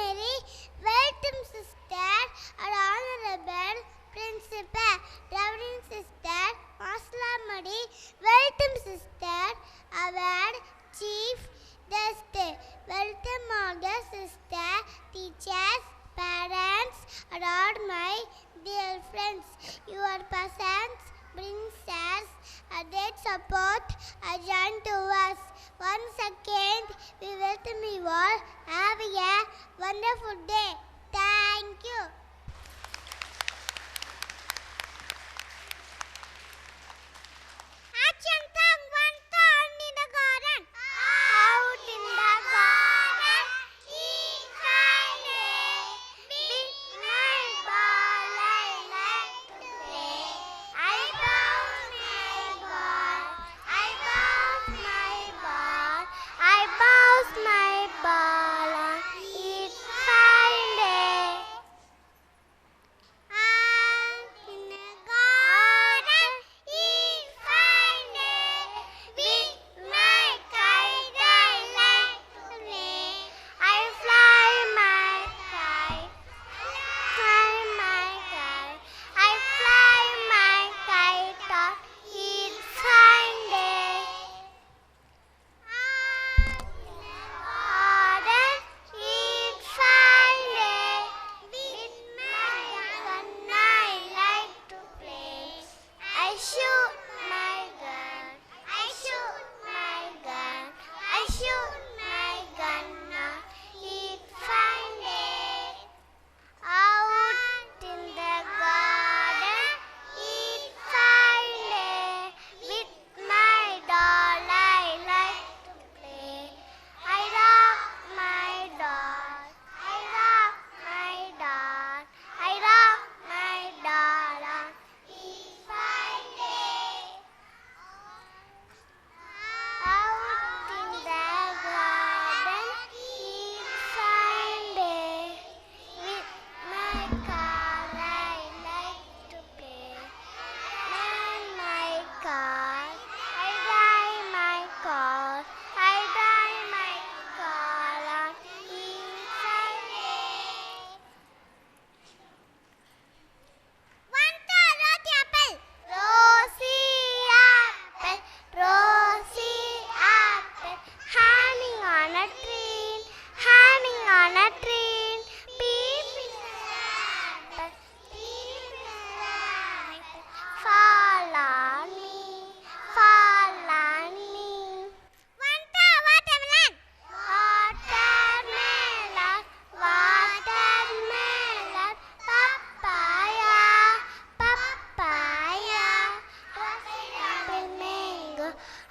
Mary, welcome sister, our honorable principal, Reverend sister, Masla Madi, welcome sister, our chief guest, welcome all the sister, teachers, parents, and all my dear friends. Your presence brings us a great support, a joy to us. Once again, we welcome you all. Have a wonderful day. Thank you. Action song, one turn in the garden. Out in the garden, each Friday, big night ball I like to play. I bounce my ball, I bounce my ball, I bounce my ball on each Friday. Out in the garden, each Friday, with my kite I like to play. I fly my kite, fly my kite, I fly my kite on each Friday. Out in the garden, each Friday, with my gun I like to play. I shoot my gun, I shoot my gun, I shoot my gun on each Friday. Out in the garden, each Friday, with my doll I like to play. I rock my doll, I rock my doll, I rock my doll on each Friday. Out in the garden, each Friday, with my car I like to play. Man my car, I drive my car, I drive my car on each Friday. One turn, Rosy apple. Rosy apple, hanging on a tree, hanging on a tree. Peeping apple, fall on me, fall on me. One turn, watermelon. Watermelon, watermelon, papaya, papaya. Rosy apple mango,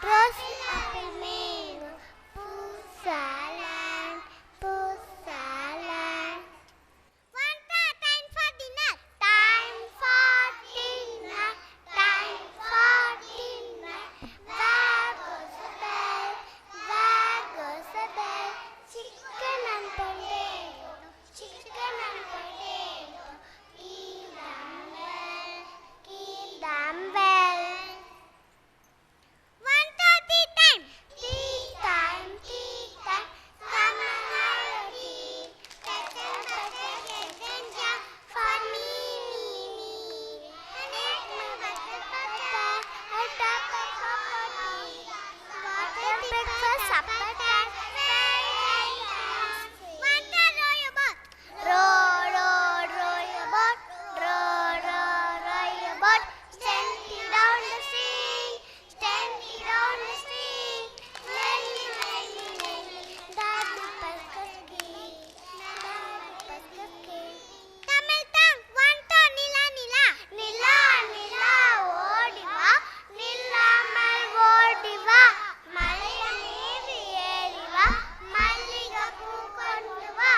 rosy apple mango, pussalan, pussalan. One turn, time for dinner. Time for dinner, time for dinner. Where goes the bell? Where goes the bell? Chicken and potato, chicken and potato. Keep them well, keep them well. One turn, tea time. Tea time, tea time. Come and have a tea. Kettle, butter, egg and jam for me, me. And egg, milk, butter, a cup of cocoa tea. Water, breakfast, supper time. Very nice. One turn, row your boat. Row, row, row your boat. Row, row, row your boat. Gently down the stream, gently down the stream. Merrily, merrily, merrily, daddy Paskaki, daddy Paskaki. Tamil tongue, one turn, Nila, Nila. Nila, Nila, ஓடி வா, நில்லாமல் ஓடி வா. மலைய மீது ஏறி வா, மல்லிகை பூ கொண்டு வா.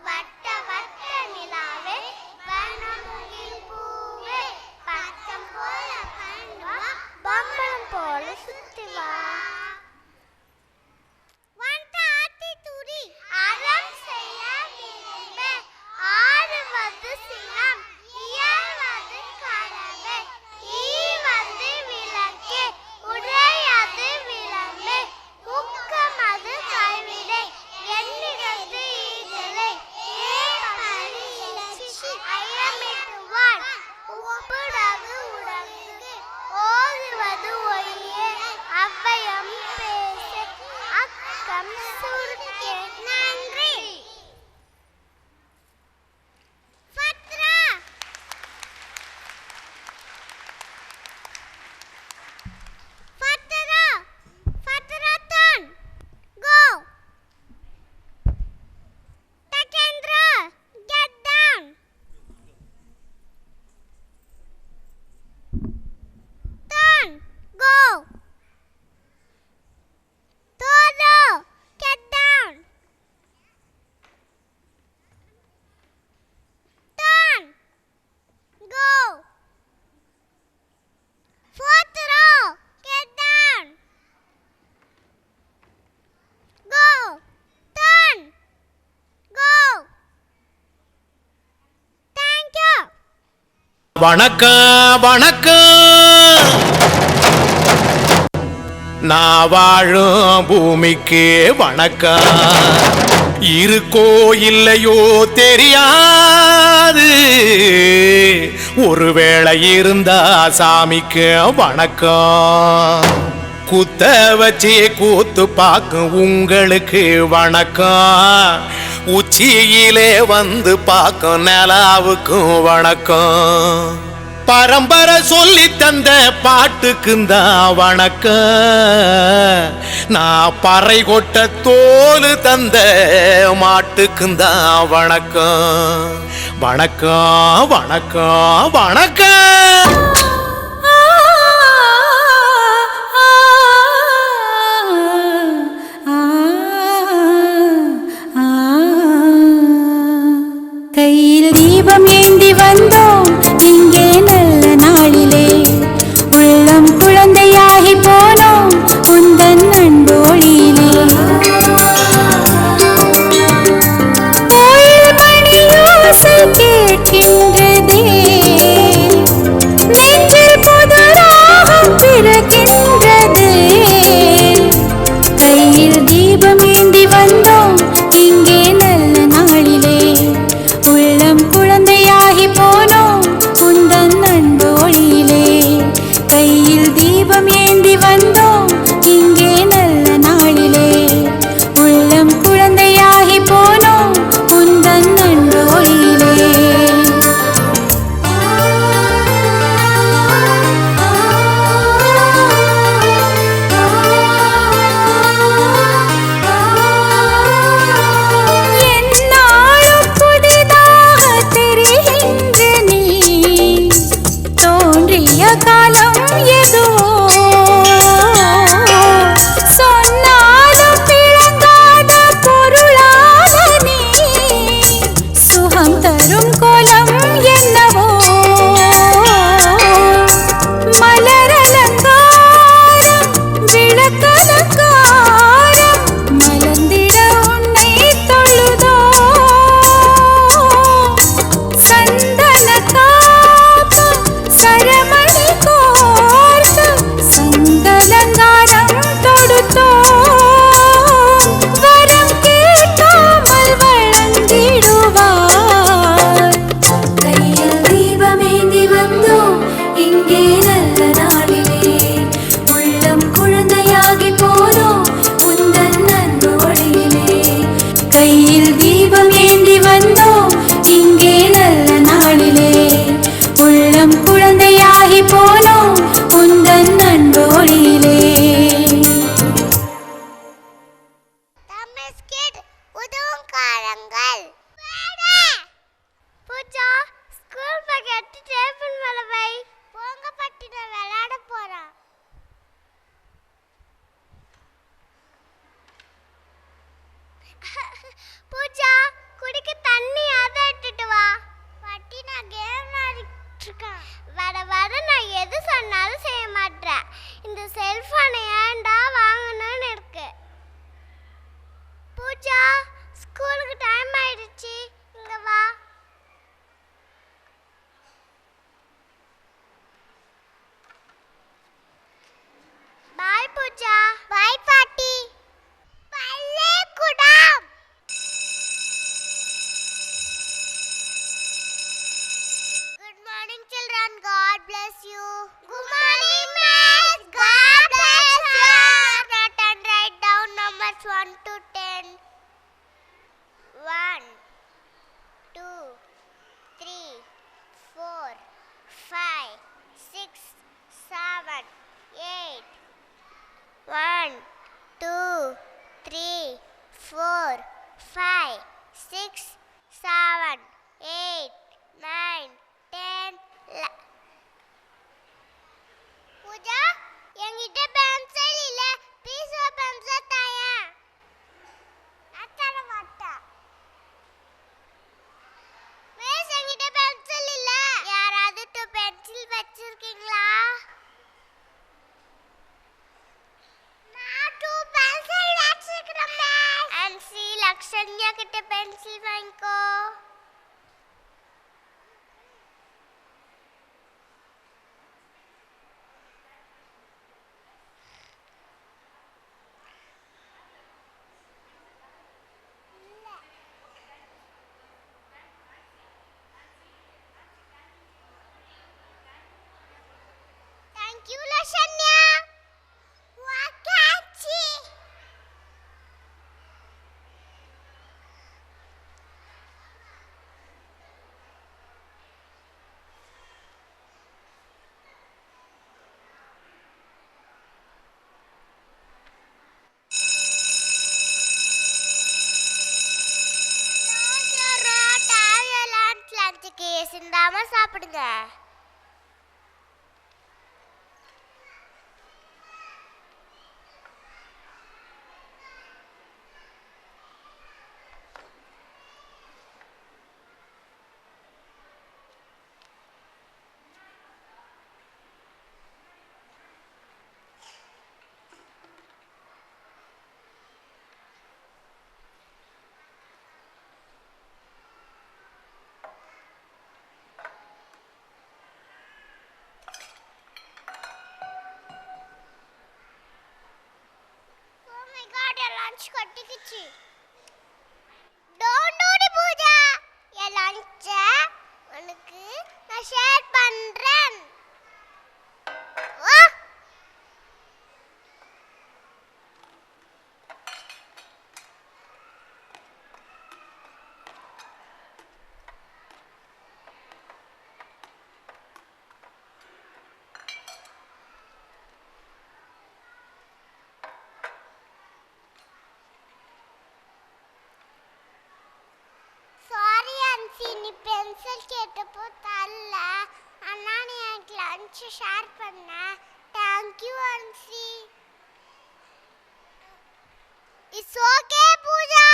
வட்ட வட்ட நிலாவே, வண்ணமுகில் பூவே, பட்டம் போல பறந்து வா, பம்பரம் போல சுத்தி வா. One turn, Aathichoodi. அறம் செய்ய விரும்பு, ஆடுவது சினம், இயல்வது கறவை, ஈவது விளக்கு, உடையது விளம்பு, ஊக்கமது கைவிடை, எண்ணிறது ஈதலை, வணக்கம் வணக்கம். நான் வாழும் பூமிக்கு வணக்கம். இருக்கோ இல்லையோ தெரியாது, ஒருவேளை இருந்தா சாமிக்கு வணக்கம். குத்த வச்சு கூத்து பார்க்கும் உங்களுக்கு வணக்கம். உச்சியிலே வந்து பார்க்கும் நிலாவுக்கும் வணக்கம். பரம்பரை சொல்லி தந்த பாட்டுக்குந்தான் வணக்கம். நான் பறை கொட்ட தோல் தந்த மாட்டுக்குந்தான் வணக்கம். வணக்கம் வணக்கம் வணக்கம். கையில் தீபம் ஏந்தி வந்தோம் இங்கே நல்ல நாளிலே. உள்ளம் குழந்தையாகி போனோம் உந்தன் அன்போளிலே. கோயில் மணியோசை கேட்கின்றதே, நெஞ்சில் புது ராகம் பிறக்கின்றதே. கையில் தீபம் ஏந்தி வந்தோம் இங்கே நல்ல நாளிலே. உள்ளம் குழந்தையாகி போனோம் உந்தன் அன்போளிலே. கையில் தீபம் ஏந்தி வந்தோம் இங்கே நல்ல நாளிலே. உள்ளம் குழந்தையாகி போனோம் உந்தன் அன்போளிலே. காலம் எதுவோ சொன்னாலும் பிழங்காத பொருளாக நீ. சுகம் தரும் கோலம் என்னவோ மலரலங்காரம் விளக்கலங்காரம். மலர்ந்திட உன்னை தொழுதோ சந்தன காப்பு சரமணி கோர்த்து சங்கலங்காரம் தொடுத்தோம். வரம் கேட்காமல் வழங்கிடுவார். கையில் தீபமேந்தி வந்தோம் இங்கே நல்ல நாளிலே. உள்ளம் குழந்தையாகி போனோம் உந்தன் அன்போளிலே. கையில் தீபம் ஏந்தி வந்தோம் இங்கே நல்ல நாளிலே. உள்ளம் குழந்தையாகி போனோம் உந்தன் அன்போளிலே. தமிழ்ஸ்கிட் உதவும் காலங்கள். பூஜா, ஸ்கூல் பேக் எடுத்து டேபிள் மேல வை. போங்க பட்டி, நான் விளையாட போறேன். பூஜா, குடிக்க தண்ணி அதை எடுத்துட்டு வா. பட்டி, நான் கேம் விளையாடிட்டு இருக்கேன். வர வர நான் எது சொன்னாலும் செய்ய மாட்டேன். இந்த செல்போனை ஏன்டா வாங்கணும்னு இருக்கு. பூஜா, ஸ்கூலுக்கு டைம் ஆயிடுச்சு, இங்க வா. பாய் பூஜா. பாய் பாட்டி. பள்ளிக்கூடம். Good morning children, God bless you. Good morning miss, God bless you. Note and write down numbers 1 to 10. 1 2 3 4 5 6 7 8. 1 2 3 4 5 6 7 8 9 10. Pooja, என்கிட்ட பென்சில் இல்ல, பீஸா பென்சில் தாயா. நான் தர மாட்டேன். மிஸ், என்கிட்ட பென்சில் இல்ல. யாராவது 2 பென்சில் வச்சிருக்கீங்களா? நான் 2 பென்சில் வச்சிருக்கேன் மிஸ். அன்சி, லக்ஷன்யா கிட்ட பென்சில் வாங்கிக்கோ. சிந்தாம சாப்பிடுங்க. லஞ்ச் கட்டிக்கிச்சு. டோன்ட் பூஜா, என் லஞ்ச் உனக்கு நான் ஷேர் பண்றேன். நீ பென்சில் கேட்டப்போ தரல, அண்ணா நீ எனக்கு லஞ்ச் ஷேர் பண்ண. Thank you Ancy. It's okay Pooja.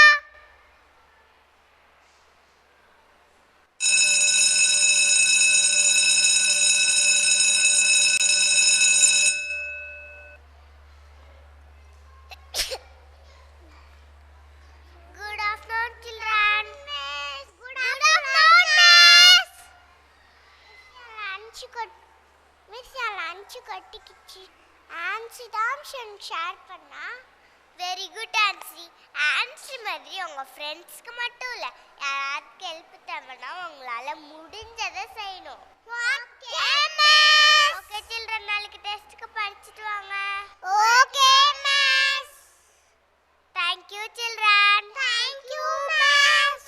Good afternoon children. Lunch கட்டிக்கிச்சு. ஆன்சி தான் ஷேர் பண்ணா. Very good ஆன்சி. ஆன்சி மாதிரி உங்க ஃப்ரெண்ட்ஸ்க்கு மட்டும் இல்லை, யாராருக்கு ஹெல்ப் தேவைன்னா உங்களால முடிஞ்சதை செய்யணும். Okay miss. ஓகே சில்ட்ரன், நாளைக்கு டெஸ்ட்க்கு படிச்சிட்டு வாங்க. Okay miss. Thank you children. Thank you miss.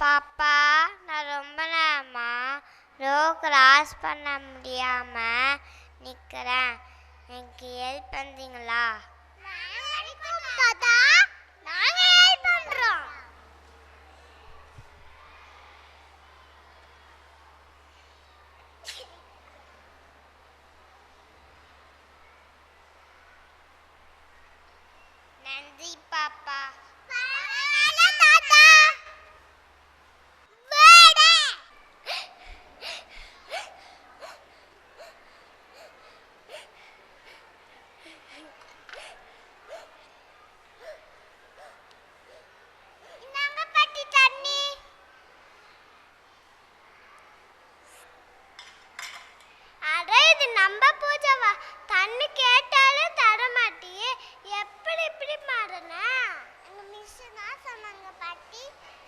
பாப்பா, நான் ரொம்ப நேரமா ரோ கிராஸ் பண்ண முடியாம நிக்கிறேன். எனக்கு ஹெல்ப் பண்றீங்களா? தாத்தா, நாங்க ஹெல்ப் பண்றோம். நன்றி பாப்பா. நம்ம பூஜாவா? தண்ணி கேட்டாலும் தர மாட்டியே, எப்படி இப்படி மாறனா? எங்க மிஸ் தான் சொன்னாங்க பாட்டி,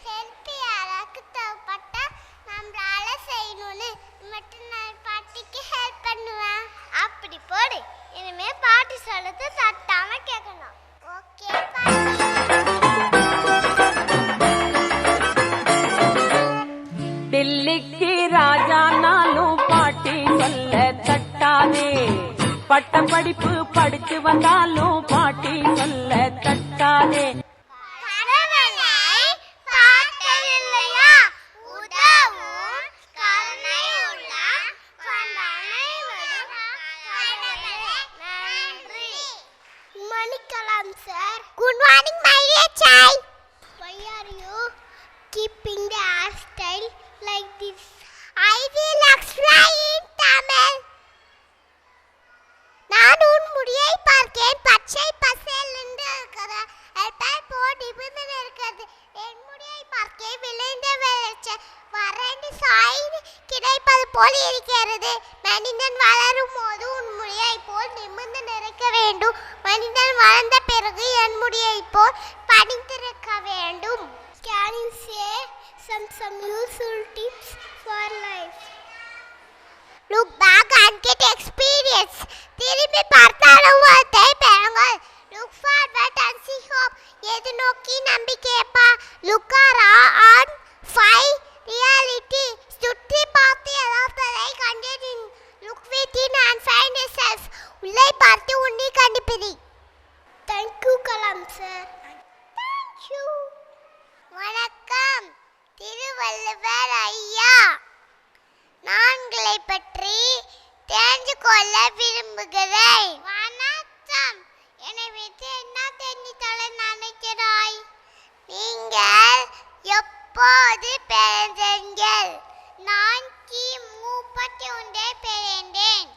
ஹெல்ப் யாராக்கு தேவைப்பட்டா நம்மளால செய்யணும்னு. மட்டும் நான் பாட்டிக்கு ஹெல்ப் பண்ணுவேன். அப்படி போடு. இனிமே பாட்டி சொல்றது தட்டாம கேட்கணும். ஓகே பாட்டி. दिल्ली राजा नालों पाटी சொல்ல தட்டாதே, பட்ட படிப்பு படிச்சு வந்தாலும் பாட்டி சொல்ல தட்டாதே. Manikalam sir. Good morning my dear child. Why are you keeping the hairstyle like this? I will explain in Tamil. நான் உன் முடியை பார்க்கிறேன், பச்சை பசேல் என்று இருக்கிற எல்பாய் போட்டு நிமிர்ந்து இருக்கிறது. என் முடியை பார்க்கிறேன், விளைந்த வறண்டு சாய்ந்து கிடைப்பது போல் இருக்கிறது. மனிதன் வளரும் போது உன் முடியை போல் நிமிர்ந்து நிற்க வேண்டும். மனிதன் வளர்ந்த பிறகு என் முடியை போல் படித்திருக்க வேண்டும். Can you say some useful tips for life? Look back and get experience. திரும்பி பார்த்தாலும் வாழ்த்தை பெறுங்கள். Look forward and see hope. எது நோக்கி நம்பிக்கையப்பா. லுக்காரா ஆன் 5 ரியாலிட்டி சுற்றி பார்த்து யதார்த்தத்தை கண்டறிந்து look within and find yourself உள்ளே பார்த்து உன்னை கண்டுபிடி. Thank you Kalam sir. Thank you. வணக்கம் திருவள்ளுவர் ஐயா. நான் உங்களை பற்றி தெரிந்து கொள்ள விரும்புகிறேன். வணக்கம். என்னை வைத்து என்ன தெரிந்து கொள்ள நினைக்கிறாய்? நீங்கள் எப்போது பிறந்தீர்கள்? நான் கிமு 31 பிறந்தேன்.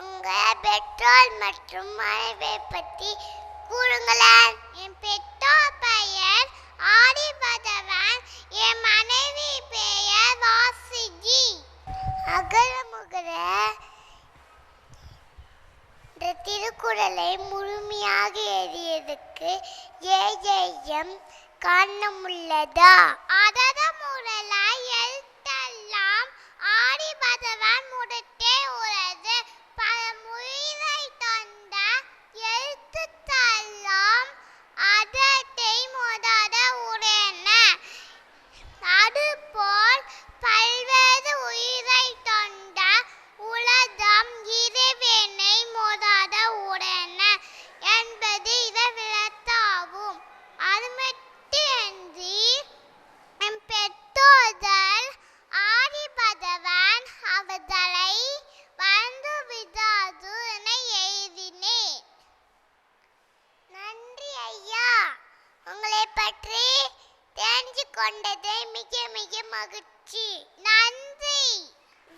உங்கள் பெற்றோர் மற்றும் மனைவியை பற்றி கூறுங்களேன். என் பெற்றோர் பெயர் ஆதிபதவன், என் மனைவி பெயர் வாசுகி. அகரமுகர இந்த திருக்குறளை முழுமையாக எழுதியதற்கு ஏஎம் காரணமுள்ளதா? அதத முரல எழுத்தெல்லாம் ஆதிபதவன் முடத்தே உலது பழமுயிரை தந்த எழுத்துத்தெல்லாம் அதத்தை முதாத உடையன. அதுபோல் பல்வேறு உயிரை தந்த உலகம் இறைவனை முதாத உடையன என்பது விளத்தாகும். அது மட்டுமின்றி என் பெற்றோர்கள் ஆதிபதவன் அவர்களை வந்து விடாது என எழுதினேன். நன்றி ஐயா. உங்களை பற்றி தெரிஞ்சு கொண்டதை மிக மிக மகிழ்ச்சி. நன்றி.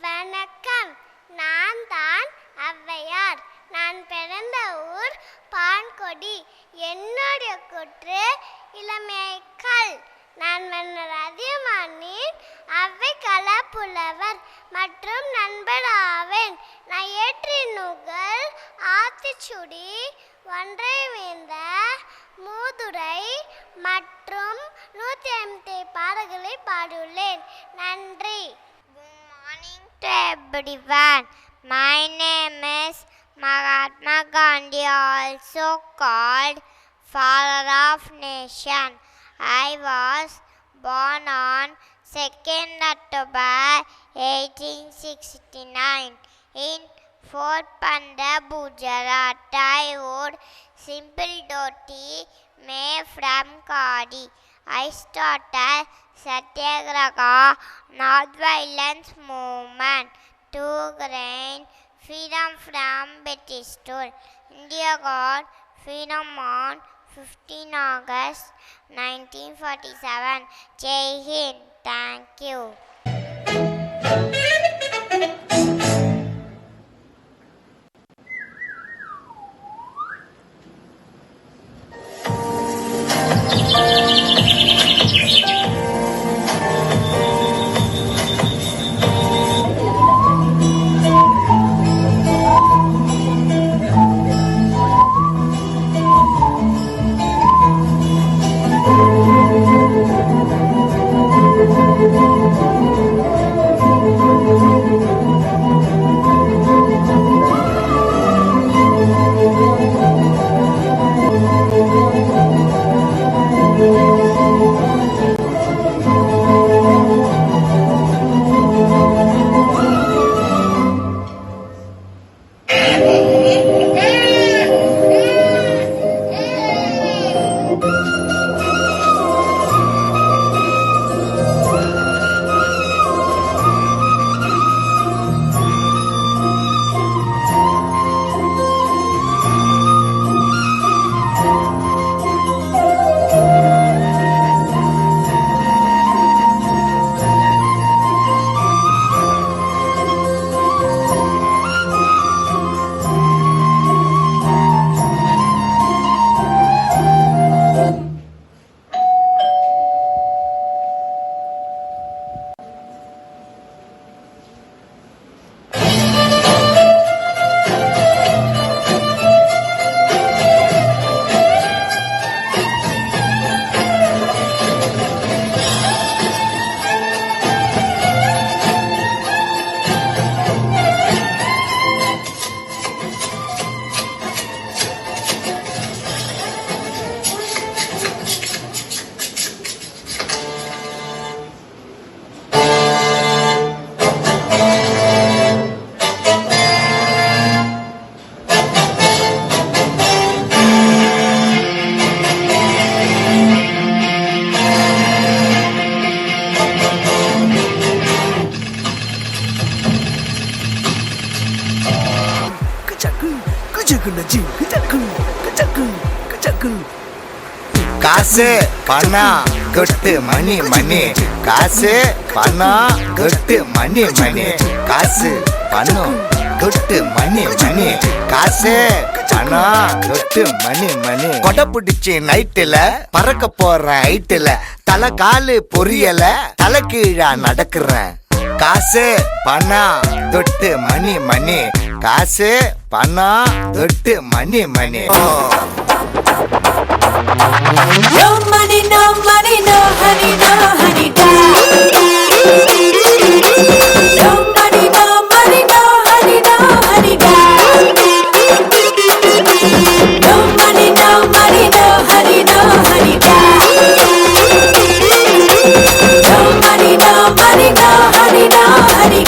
வணக்கம். நான் தான் ஔவையார். நான் பிறந்த ஊர் பான்கொடி. என்னுடைய கூற்று இளமைக்கல். நான் மன்னர் அதியமானின் அவ்வை கலாப்புலவர் மற்றும் நண்பர் ஆவேன். நான் இயற்றிய நூல்கள் ஆத்திச்சூடி, ஒன்றை வேந்த, மூதுரை மற்றும் 150 பாடல்களை பாடியுள்ளேன். நன்றி. Good morning to everyone. My name is Mahatma Gandhi, also called Father of Nation. I was born on 2nd October 1869 in Fort Panda, Gujarat. I would simple dhoti made from khadi. I started Satyagraha, non-violence movement to gain freedom from British rule. India got freedom on 15 August 1947. Jai Hind. Thank you. காசு பணம் கொட்டு மணி மணி காசு பணம் கொட்டு மணி மணி காசு பணம் கொட்டு மணி மணி காசு பணம் கொட்டு மணி மணி கொடை பிடிச்சி நைட்டுல பறக்க போற ஹைட்டுல தலை காலு பொரியல தலை கீழா நடக்கிறேன் காசு பணம் தொட்டு மணி மணி காசு பணம் தொட்டு மணி மணி No money, no money, no honey, no honey, no money, no money, no honey, no honey, no money, no money, no honey, no honey, no money, no money, no honey, no honey,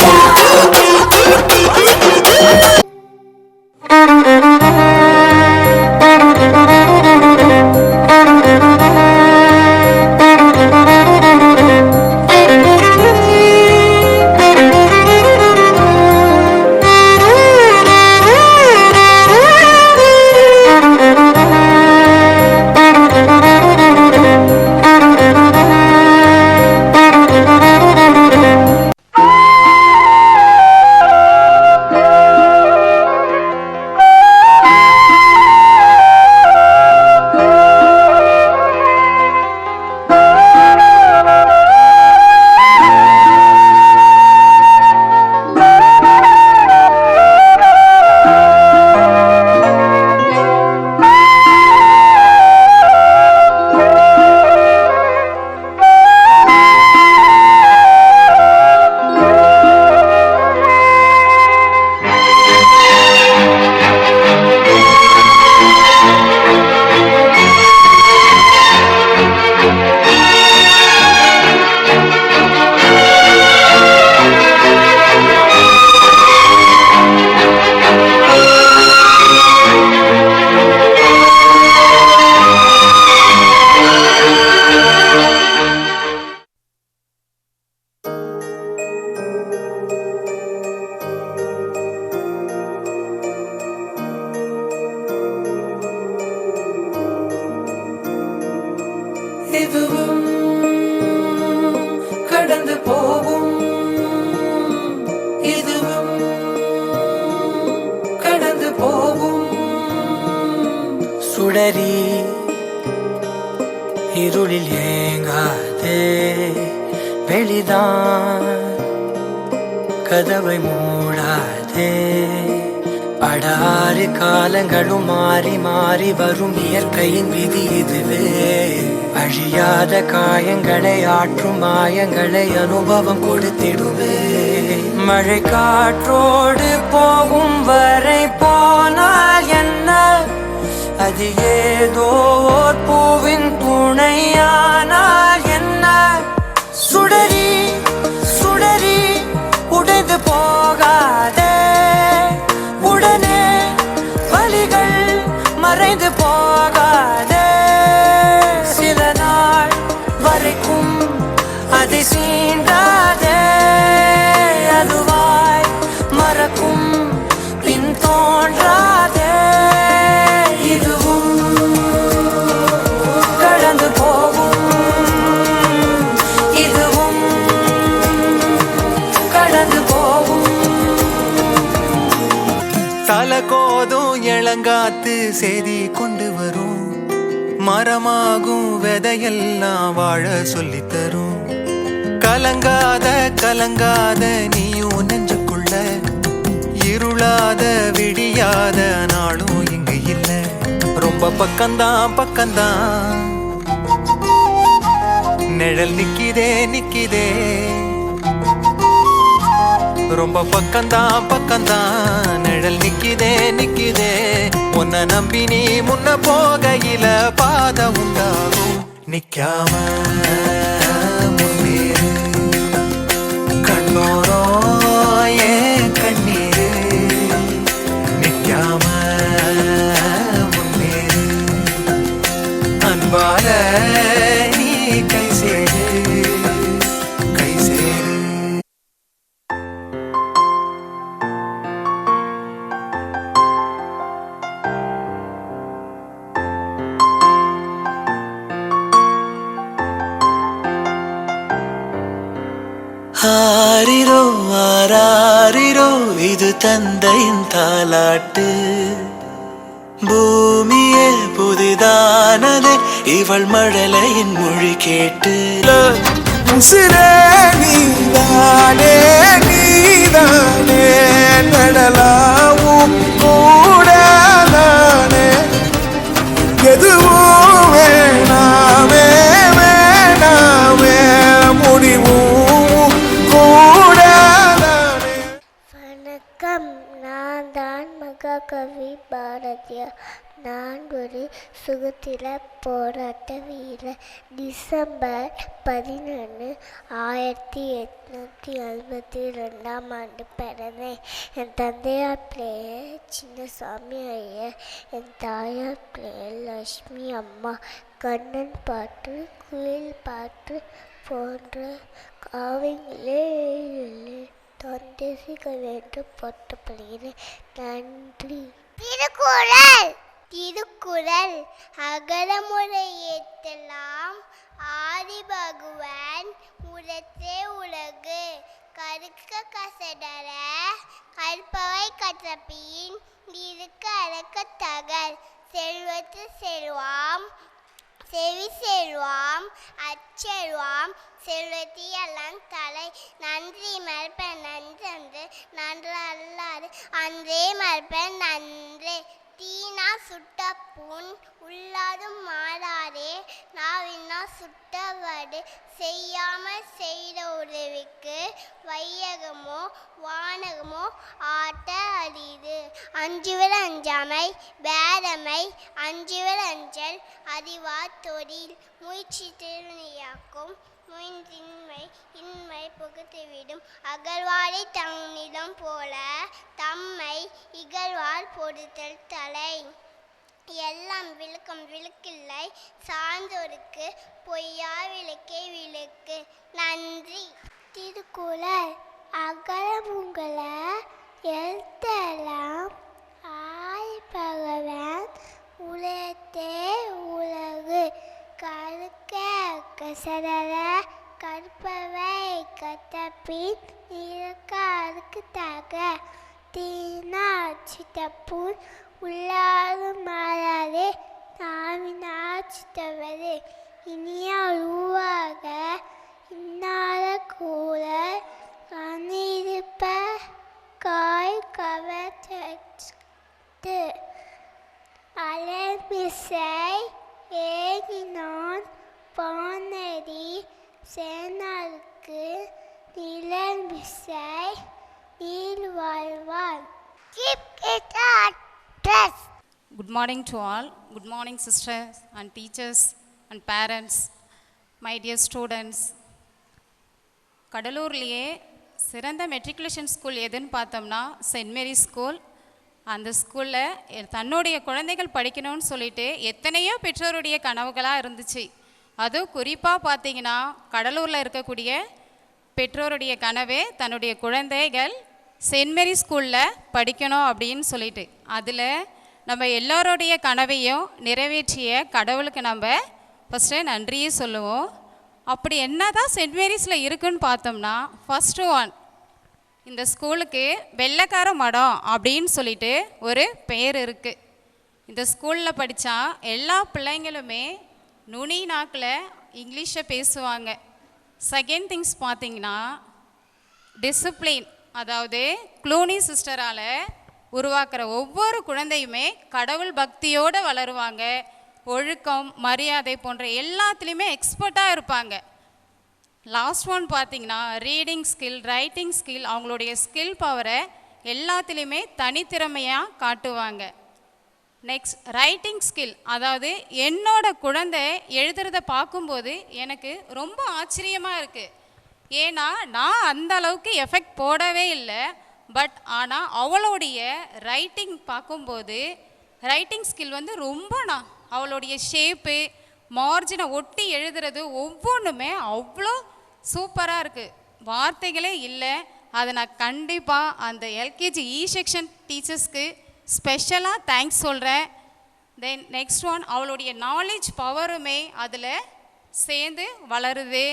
இதுவும் கடந்து போகும் இதுவும் கடந்து போகும் சுடரி இருளில் ஏங்காதே வெளிதான் கதவை மூடாதே படாறு காலங்களும் மாறி மாறி வரும் இயற்கையின் விதி இதுவே அழியாத காயங்களை ஆற்றும் மாயங்களை அனுபவம் கொடுத்திடுவே மழை காற்றோடு போகும் வரை போனால் என்ன அது ஏதோ ஓர் பூவின் துணையானால் என்ன சுடரி சுடரி உடைந்து போகாதே உடனே வலிகள் மறைந்து போகாதே சில நாள் வரைக்கும் அதை சீண்டாதே அதுவாய் மறக்கும் பின் தோன்றாதே இதுவும் கடந்து போகும் இதுவும் கடந்து போகும் தலை கோதும் இளங்காத்து செய்தி கொண்டு வரும் மரமாகும் விதையெல்லாம் வாழ சொல்லித் தரும் கலங்காத கலங்காத நீயும் நெஞ்சுக்குள்ள இருளாத விடியாத நாளும் இங்கு இல்ல ரொம்ப பக்கம்தான் பக்கம்தான் நிழல் நிக்கிதே நிக்கிதே ரொம்ப பக்கம்தான் பக்கம்தான் நிழல் நிக்கிதே நிக்கிதே உன்னை நம்பி நீ முன்ன போகையில பாத உண்டாகும் நிக்காம முன்னேறு கண்ணோரோ ஏன் கண்ணீரு நிக்காம முன்னேறு அன்பால நீ கை சேரு கை சேரு ஆரிரோ ஆராரிரோ இது தந்தையின் தாலாட்டு. பூமியே புதிதானதே இவள் மழலையின் மொழி கேட்டு. உசிரே நீதானே நீதானே நடலாவும் கூட நானே எதுவும் வேணாமே வேணாமே முடிவும் கூட நானே. வணக்கம், நான் தான் மகாகவி பாரதியார். நான் ஒரு சுதந்திர போராட்ட வீரர். டிசம்பர் 11, 1862 பிறந்தேன். என் தந்தையார் பெயர் சின்னசாமி ஐயர். என் தாயார் பெயர் லட்சுமி அம்மா. கண்ணன் பாட்டு, குயில் பாட்டு போன்ற காவியங்களே தொண்டசிக்க வேண்டும் போற்றப்படுகிறேன். நன்றி. திருக்குறள். திருக்குறள் அகரமுறை ஏத்தலாம் ஆதி பகவான் உரத்தே உலகு கருக்க கசடர கற்பவை கற்றபின் இருக்க அடக்க தகர் செல்வத்து செல்வாம் செவி செல்வாம் அச்செல்வாம் செல்வத்தி எல்லாம் தலை. நன்றி மறுப்ப நன்றன்று நன்று அல்லாது அன்றே மறுப்ப நன்று. தீனா சுட்ட புண் உள்ளாதும் மாறாதே நாவினா சுட்டவடு செய்யாமல் செய்த உதவிக்கு வையகமோ வானகமோ ஆட்ட அரிது. அஞ்சுவர் அஞ்சாமை பேதமை அஞ்சுவர் அஞ்சல் அறிவார் தொழில் முயற்சி திருநியாக்கும் முயன்றின்மை இன்மை புகுத்திவிடும். அகழ்வாரை தன்னிடம் போல தம்மை இகழ்வார் பொறுத்தல் தலை. எல்லாம் விளக்கம் விளக்கில்லை சார்ந்தோருக்கு பொய்யா விளக்கே விளக்கு. நன்றி. திருக்குறள் அகரமுங்கள எழுத்தெல்லாம் ஆதி பகவான் உலகத்தே உலகு கருக்க கசடர கற்பவை கற்றபின் இருக்க அருக்கு தக. தீனா சித்தப்பூன் உள்ளாது மாறாதே நாவினா சித்தவது இனிய உருவாக இன்னாத கூட கண்ணிருப்ப காய் கவர்த்து அலமிசை ஏகினான் பானடி சேனாருக்கு நிழல் விசை நீர் வாழ்வான். Good morning to all. Good morning sisters and teachers and parents, my dear students. கடலூர்லேயே சிறந்த மெட்ரிகுலேஷன் ஸ்கூல் எதுன்னு பார்த்தோம்னா சென்ட் மேரி ஸ்கூல். அந்த ஸ்கூலில் தன்னுடைய குழந்தைகள் படிக்கணும்னு சொல்லிட்டு எத்தனையோ பெற்றோருடைய கனவுகளாக இருந்துச்சு. அதுவும் குறிப்பாக பார்த்தீங்கன்னா கடலூரில் இருக்கக்கூடிய பெற்றோருடைய கனவே தன்னுடைய குழந்தைகள் சென்ட் மேரி ஸ்கூலில் படிக்கணும் அப்படின்னு சொல்லிட்டு, அதில் நம்ம எல்லோருடைய கனவையும் நிறைவேற்றிய கடவுளுக்கு நம்ம ஃபஸ்ட்டு நன்றியே சொல்லுவோம். அப்படி என்ன தான் சென்ட் மேரிஸில் இருக்குன்னு பார்த்தோம்னா, ஃபஸ்ட்டு ஒன், இந்த ஸ்கூலுக்கு வெள்ளைக்கார மடம் அப்படின்னு சொல்லிட்டு ஒரு பெயர் இருக்குது. இந்த ஸ்கூலில் படித்தா எல்லா பிள்ளைங்களுமே நுனி நாக்கில் இங்கிலீஷை பேசுவாங்க. செகண்ட் திங்ஸ் பார்த்திங்கன்னா டிசிப்ளின், அதாவது க்ளூனி சிஸ்டரால் உருவாக்குற ஒவ்வொரு குழந்தையுமே கடவுள் பக்தியோடு வளருவாங்க. ஒழுக்கம் மரியாதை போன்ற எல்லாத்துலேயுமே எக்ஸ்பர்ட்டாக இருப்பாங்க. லாஸ்ட் ஒன் பார்த்திங்கன்னா ரீடிங் ஸ்கில், ரைட்டிங் ஸ்கில், அவங்களுடைய ஸ்கில் பவரை எல்லாத்துலேயுமே தனித்திறமையாக காட்டுவாங்க. நெக்ஸ்ட் ரைட்டிங் ஸ்கில், அதாவது என்னோட குழந்தை எழுதுறத பார்க்கும்போது எனக்கு ரொம்ப ஆச்சரியமாக இருக்குது. ஏன்னா நான் அந்த அளவுக்கு எஃபெக்ட் போடவே இல்லை. பட் ஆனால் அவளுடைய ரைட்டிங் பார்க்கும்போது ரைட்டிங் ஸ்கில் வந்து ரொம்ப அவளுடைய ஷேப்பு மார்ஜினை ஒட்டி எழுதுறது ஒவ்வொன்றுமே அவ்வளோ சூப்பராக இருக்குது. வார்த்தைகளே இல்லை. அதை நான் கண்டிப்பாக அந்த எல்கேஜி இ செக்ஷன் டீச்சர்ஸ்க்கு ஸ்பெஷலாக தேங்க்ஸ் சொல்கிறேன். தென் நெக்ஸ்ட் ஒன், அவளுடைய நாலேஜ் பவருமே அதில் சேர்ந்து வளருது.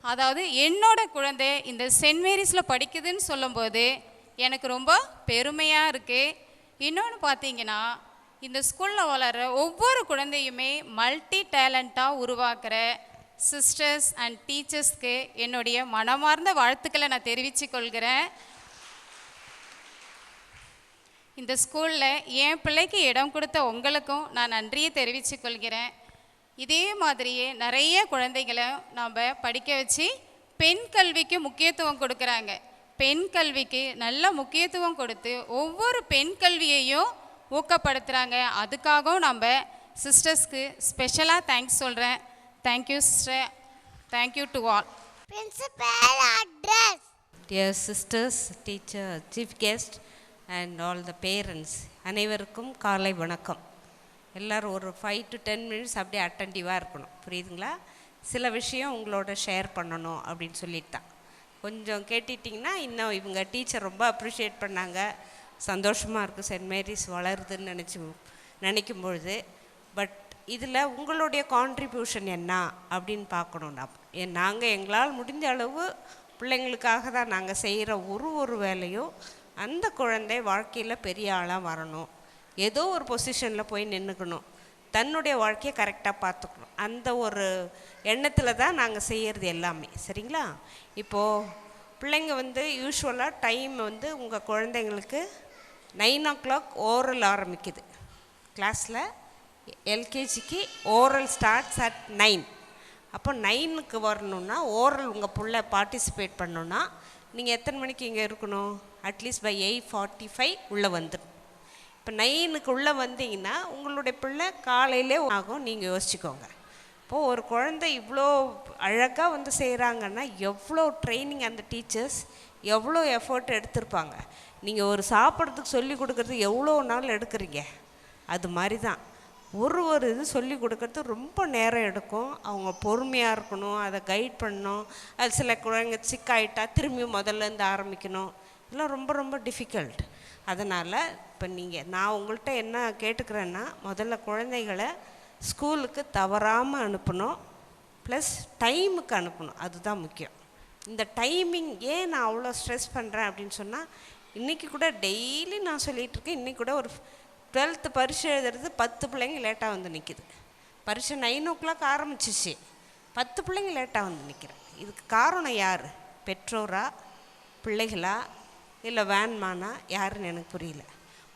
அதாவது என்னோட குழந்தை இந்த சென்ட் மேரிஸில் படிக்குதுன்னு சொல்லும்போது எனக்கு ரொம்ப பெருமையாக இருக்குது. இன்னொன்று பார்த்தீங்கன்னா, இந்த ஸ்கூலில் வளர்கிற ஒவ்வொரு குழந்தையுமே மல்டி டேலண்ட்டாக உருவாக்குற சிஸ்டர்ஸ் அண்ட் டீச்சர்ஸ்க்கு என்னுடைய மனமார்ந்த வாழ்த்துக்களை நான் தெரிவித்துக் கொள்கிறேன். இந்த ஸ்கூலில் என் பிள்ளைக்கு இடம் கொடுத்த உங்களுக்கும் நான் நன்றியை தெரிவித்துக் கொள்கிறேன். இதே மாதிரியே நிறைய குழந்தைகளை நாம் படிக்க வச்சு பெண் கல்விக்கு முக்கியத்துவம் கொடுக்குறாங்க. பெண் கல்விக்கு நல்ல முக்கியத்துவம் கொடுத்து ஒவ்வொரு பெண் கல்வியையும் ஊக்கப்படுத்துகிறாங்க. அதுக்காகவும் நம்ம சிஸ்டர்ஸ்க்கு ஸ்பெஷலாக தேங்க்ஸ் சொல்கிறேன். Thank you sister. Thank you to all. Principal address. Dear sisters, teacher, chief guest and all the parents, அனைவருக்கும் காலை வணக்கம். எல்லோரும் ஒரு 5 to 10 minutes அப்படியே அட்டன்டிவாக இருக்கணும், புரியுதுங்களா? சில விஷயம் உங்களோட ஷேர் பண்ணணும் அப்படின்னு சொல்லிட்டு தான். கொஞ்சம் கேட்டுட்டிங்கன்னா இன்னும் இவங்க டீச்சர் ரொம்ப அப்ரிஷியேட் பண்ணாங்க. சந்தோஷமாக இருக்குது சென்ட் மேரிஸ் வளருதுன்னு நினைக்கும் பொழுது. பட் இதில் உங்களுடைய கான்ட்ரிபியூஷன் என்ன அப்படின்னு பார்க்கணுன்னா, நாங்கள் எங்களால் முடிஞ்ச அளவு பிள்ளைங்களுக்காக தான் நாங்கள் செய்கிற ஒரு வேலையும் அந்த குழந்தை வாழ்க்கையில் பெரிய ஆளாக வரணும், ஏதோ ஒரு பொசிஷனில் போய் நின்றுக்கணும், தன்னுடைய வாழ்க்கையை கரெக்டாக பார்த்துக்கணும், அந்த ஒரு எண்ணத்தில் தான் நாங்கள் செய்கிறது எல்லாமே. சரிங்களா? இப்போது பிள்ளைங்க யூஸ்வலாக டைம் உங்கள் குழந்தைங்களுக்கு 9 o'clock ஓரல் ஆரம்பிக்குது கிளாஸில். எல்கேஜிக்கு ஓரல் ஸ்டார்ட்ஸ் அட் 9. அப்போ 9க்கு வரணுன்னா ஓரல் உங்கள் பிள்ளை பார்ட்டிசிபேட் பண்ணணுன்னா நீங்கள் எத்தனை மணிக்கு இங்கே இருக்கணும்? அட்லீஸ்ட் பை 8:45 உள்ளே வந்துடும். இப்போ 9க்கு உள்ளே வந்தீங்கன்னா உங்களுடைய பிள்ளை காலையிலே ஆகும். நீங்கள் யோசிச்சுக்கோங்க. இப்போது ஒரு குழந்தை இவ்வளோ அழகாக செய்கிறாங்கன்னா எவ்வளோ ட்ரைனிங் அந்த டீச்சர்ஸ் எவ்வளோ எஃபர்ட் எடுத்திருப்பாங்க. நீங்கள் ஒரு சாப்பிட்றதுக்கு சொல்லி கொடுக்குறது எவ்வளோ நாள் எடுக்கிறீங்க, அது மாதிரி தான் ஒரு இது சொல்லி கொடுக்கறது ரொம்ப நேரம் எடுக்கும். அவங்க பொறுமையாக இருக்கணும், அதை கைட் பண்ணணும். அது சில குழந்தைங்க சிக்காயிட்டா திரும்பி முதல்லேருந்து ஆரம்பிக்கணும். இதெல்லாம் ரொம்ப ரொம்ப டிஃபிகல்ட். அதனால் இப்போ நான் உங்கள்கிட்ட என்ன கேட்டுக்கிறேன்னா, முதல்ல குழந்தைகளை ஸ்கூலுக்கு தவறாமல் அனுப்பணும், ப்ளஸ் டைமுக்கு அனுப்பணும். அதுதான் முக்கியம். இந்த டைமிங் ஏன் நான் அவ்வளோ ஸ்ட்ரெஸ் பண்ணுறேன் அப்படின்னு சொன்னால், இன்றைக்கி கூட டெய்லி நான் சொல்லிகிட்ருக்கேன். இன்றைக்கி கூட ஒரு 12th பரீட்சை எழுதுறது 10 பிள்ளைங்க லேட்டாக நிற்கிது. பரீட்சை 9 o'clock ஆரம்பிச்சிச்சு, 10 பிள்ளைங்க லேட்டாக நிற்கிறேன். இதுக்கு காரணம் யார்? பெற்றோரா, பிள்ளைகளா, இல்லை வேன்மானா, யாருன்னு எனக்கு புரியல.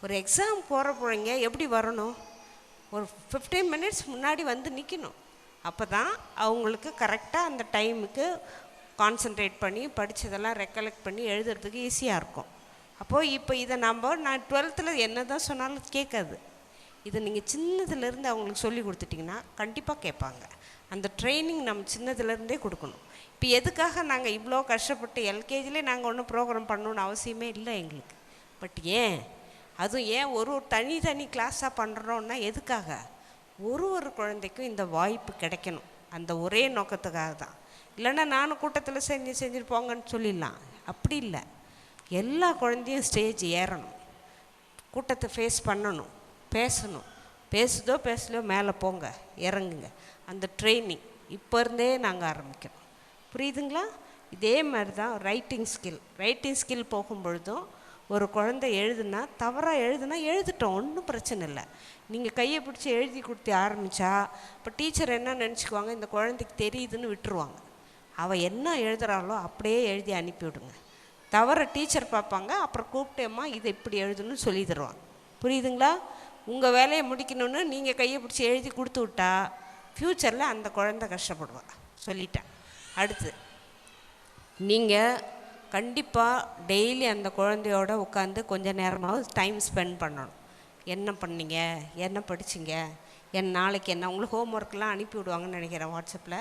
ஒரு எக்ஸாம் போகிற பிள்ளைங்க எப்படி வரணும்? ஒரு 15 minutes முன்னாடி நிற்கணும். அப்போ தான் அவங்களுக்கு கரெக்டாக அந்த டைமுக்கு கான்சன்ட்ரேட் பண்ணி படித்ததெல்லாம் ரெக்கலெக்ட் பண்ணி எழுதுறதுக்கு ஈஸியாக இருக்கும். அப்போது இப்போ இதை நான் 12th என்ன தான் சொன்னாலும் கேட்காது. இதை நீங்கள் சின்னதுலேருந்து அவங்களுக்கு சொல்லி கொடுத்துட்டிங்கன்னா கண்டிப்பாக கேட்பாங்க. அந்த ட்ரைனிங் நம்ம சின்னதுலேருந்தே கொடுக்கணும். இப்போ எதுக்காக நாங்கள் இவ்வளோ கஷ்டப்பட்டு எல்கேஜிலே நாங்கள் ஒன்றும் ப்ரோக்ராம் பண்ணணுன்னு அவசியமே இல்லை எங்களுக்கு. பட் ஏன் அதுவும் ஏன் ஒரு தனி கிளாஸாக பண்ணுறோன்னா எதுக்காக? ஒரு குழந்தைக்கும் இந்த வாய்ப்பு கிடைக்கணும், அந்த ஒரே நோக்கத்துக்காக தான். இல்லைன்னா நானும் கூட்டத்தில் செஞ்சுட்டு போங்கன்னு சொல்லிடலாம். அப்படி இல்லை, எல்லா குழந்தையும் ஸ்டேஜ் ஏறணும், கூட்டத்தை ஃபேஸ் பண்ணணும், பேசணும். பேசலையோ மேலே போங்க, இறங்குங்க. அந்த ட்ரைனிங் இப்போ இருந்தே நாங்கள் ஆரம்பிக்கிறோம். புரியுதுங்களா? இதே மாதிரி தான் ரைட்டிங் ஸ்கில் போகும்பொழுதும் ஒரு குழந்தை தவறாக எழுதிட்டோம், ஒன்றும் பிரச்சனை இல்லை. நீங்கள் கையை பிடிச்சி எழுதி கொடுத்து ஆரம்பித்தா இப்போ டீச்சர் என்ன நினச்சிக்குவாங்க, இந்த குழந்தைக்கு தெரியுதுன்னு விட்டுருவாங்க. அவள் என்ன எழுதுகிறாளோ அப்படியே எழுதி அனுப்பிவிடுங்க. தவற டீச்சர் பார்ப்பாங்க, அப்புறம் கூப்பிட்டேம்மா இதை இப்படி எழுதணும்னு சொல்லி தருவாங்க. புரியுதுங்களா? உங்கள் வேலையை முடிக்கணும்னு நீங்கள் கையை பிடிச்சி எழுதி கொடுத்து விட்டா ஃப்யூச்சரில் அந்த குழந்தை கஷ்டப்படுவா. சொல்லிட்டேன். அடுத்து நீங்கள் கண்டிப்பாக டெய்லி அந்த குழந்தையோட உட்காந்து கொஞ்சம் நேரமாவது டைம் ஸ்பெண்ட் பண்ணணும். என்ன பண்ணீங்க, என்ன படிச்சிங்க, நாளைக்கு என்ன உங்களுக்கு ஹோம் ஒர்க்கெலாம் அனுப்பி விடுவாங்கன்னு நினைக்கிறேன் வாட்ஸ்அப்பில்.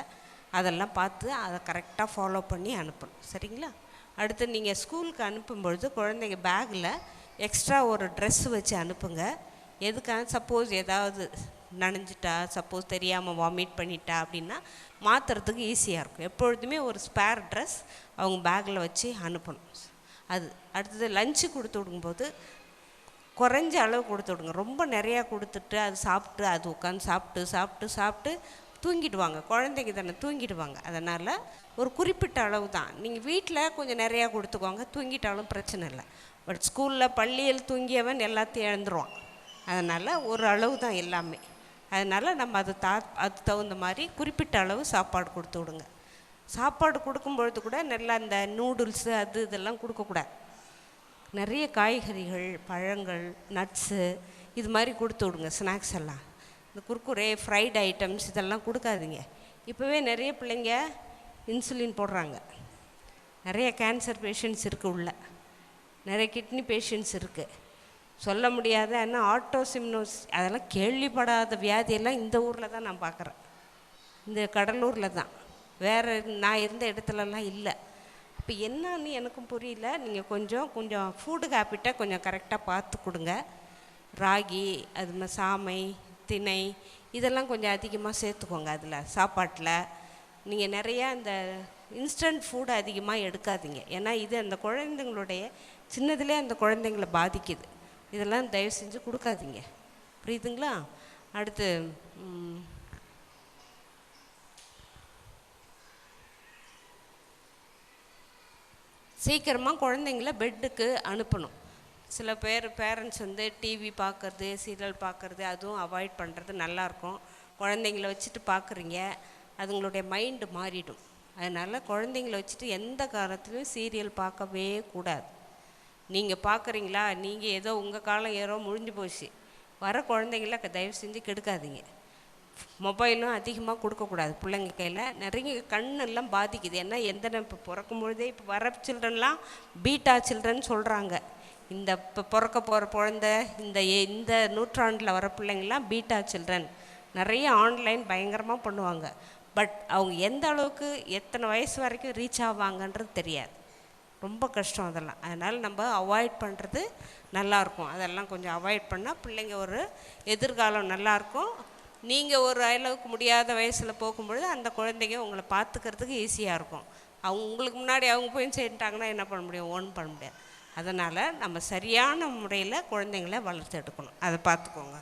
அதெல்லாம் பார்த்து அதை கரெக்டாக ஃபாலோ பண்ணி அனுப்பணும். சரிங்களா? அடுத்து நீங்கள் ஸ்கூலுக்கு அனுப்பும்பொழுது குழந்தைங்க பேக்கில் எக்ஸ்ட்ரா ஒரு ட்ரெஸ் வச்சு அனுப்புங்க. எதுக்காக? சப்போஸ் ஏதாவது நனைஞ்சிட்டா, சப்போஸ் தெரியாமல் வாமிட் பண்ணிட்டா அப்படின்னா மாற்றுறதுக்கு ஈஸியாக இருக்கும். எப்பொழுதுமே ஒரு ஸ்பேர் ட்ரெஸ் அவங்க பேக்கில் வச்சு அனுப்பணும். அது அடுத்தது லஞ்சு கொடுத்து விடும்போது குறைஞ்ச அளவு கொடுத்து விடுங்க. ரொம்ப நிறையா கொடுத்துட்டு அது சாப்பிட்டு அது உட்காந்து சாப்பிட்டு தூங்கிடுவாங்க, குழந்தைங்க தானே தூங்கிடுவாங்க. அதனால் ஒரு குறிப்பிட்ட அளவு தான். நீங்கள் வீட்டில் கொஞ்சம் நிறையா கொடுத்துக்கோங்க, தூங்கிட்டாலும் பிரச்சனை இல்லை. பட் ஸ்கூலில் பள்ளியில் தூங்கியவன் எல்லாத்தையும் இழந்துருவான். அதனால் ஒரு அளவு தான் எல்லாமே. அதனால் நம்ம அது தகுந்த மாதிரி குறிப்பிட்ட அளவு சாப்பாடு கொடுத்து விடுங்க. சாப்பாடு கொடுக்கும்பொழுது கூட நல்லா இந்த நூடுல்ஸு இதெல்லாம் கொடுக்கக்கூடாது. நிறைய காய்கறிகள், பழங்கள், நட்ஸு இது மாதிரி கொடுத்து விடுங்க. ஸ்நாக்ஸ் எல்லாம் இந்த குர்குரே, ஃப்ரைட் ஐட்டம்ஸ் இதெல்லாம் கொடுக்காதீங்க. இப்போவே நிறைய பிள்ளைங்க இன்சுலின் போடுறாங்க. நிறைய கேன்சர் பேஷண்ட்ஸ் இருக்குது, உள்ள நிறைய கிட்னி பேஷண்ட்ஸ் இருக்குது. சொல்ல முடியாத ஆனால் ஆட்டோசிம்னோஸ் அதெல்லாம் கேள்விப்படாத வியாதியெல்லாம் இந்த ஊரில் தான் நான் பார்க்குறேன். இந்த கடலூரில் தான், வேறு நான் இருந்த இடத்துலலாம் இல்லை. இப்போ என்னன்னு எனக்கும் புரியல. நீங்கள் கொஞ்சம் ஃபுட்டு ஹேபிட்டை கொஞ்சம் கரெக்டாக பார்த்து கொடுங்க. ராகி, அது மாதிரி சாமை, திணை இதெல்லாம் கொஞ்சம் அதிகமாக சேர்த்துக்கோங்க. அதில் சாப்பாட்டில் நீங்கள் நிறையா இந்த இன்ஸ்டன்ட் ஃபுட் அதிகமாக எடுக்காதீங்க. ஏன்னா இது அந்த குழந்தைங்களுடைய சின்னதுலேயே அந்த குழந்தைங்கள பாதிக்குது. இதெல்லாம் தயவு செஞ்சு கொடுக்காதீங்க, புரியுதுங்களா? அடுத்து சீக்கிரமாக குழந்தைங்கள பெட்டுக்கு அனுப்பணும். சில பேரண்ட்ஸ் வந்து டிவி பார்க்குறது, சீரியல் பார்க்குறது அதுவும் அவாய்ட் பண்ணுறது நல்லாயிருக்கும். குழந்தைங்கள வச்சுட்டு பார்க்குறீங்க, அதுங்களுடைய மைண்டு மாறிடும். அதனால் குழந்தைங்கள வச்சுட்டு எந்த காலத்துலையும் சீரியல் பார்க்கவே கூடாது. நீங்கள் பார்க்குறீங்களா, நீங்கள் ஏதோ உங்கள் காலம் ஏதோ முடிஞ்சு போச்சு. வர குழந்தைங்கள தயவு செஞ்சு கெடுக்காதீங்க. மொபைலும் அதிகமாக கொடுக்கக்கூடாது பிள்ளைங்க கையில். நிறைய கண்ணெல்லாம் பாதிக்குது. ஏன்னா இப்போ பிறக்கும் பொழுதே இப்போ வர சில்ட்ரன்லாம் பீட்டா சில்ட்ரன் சொல்கிறாங்க. இந்த இப்போ பிறக்க போகிற குழந்த இந்த நூற்றாண்டில் வர பிள்ளைங்கள்லாம் பீட்டா சில்ட்ரன். நிறைய ஆன்லைன் பயங்கரமாக பண்ணுவாங்க. பட் அவங்க எந்த அளவுக்கு எத்தனை வயசு வரைக்கும் ரீச் ஆவாங்கன்றது தெரியாது. ரொம்ப கஷ்டம் அதெல்லாம். அதனால் நம்ம அவாய்ட் பண்ணுறது நல்லாயிருக்கும். அதெல்லாம் கொஞ்சம் அவாய்ட் பண்ணால் பிள்ளைங்க ஒரு எதிர்காலம் நல்லாயிருக்கும். நீங்கள் ஒரு அளவுக்கு முடியாத வயசில் போகும்பொழுது அந்த குழந்தைங்க உங்களை பார்த்துக்கிறதுக்கு ஈஸியாக இருக்கும். உங்களுக்கு முன்னாடி அவங்க போய் சேர்ந்துட்டாங்கன்னா என்ன பண்ண முடியும்? ஒன்றும் பண்ண முடியாது. அதனால் நம்ம சரியான முறையில் குழந்தைங்கள வளர்த்து எடுக்கணும். அதை பார்த்துக்கோங்க.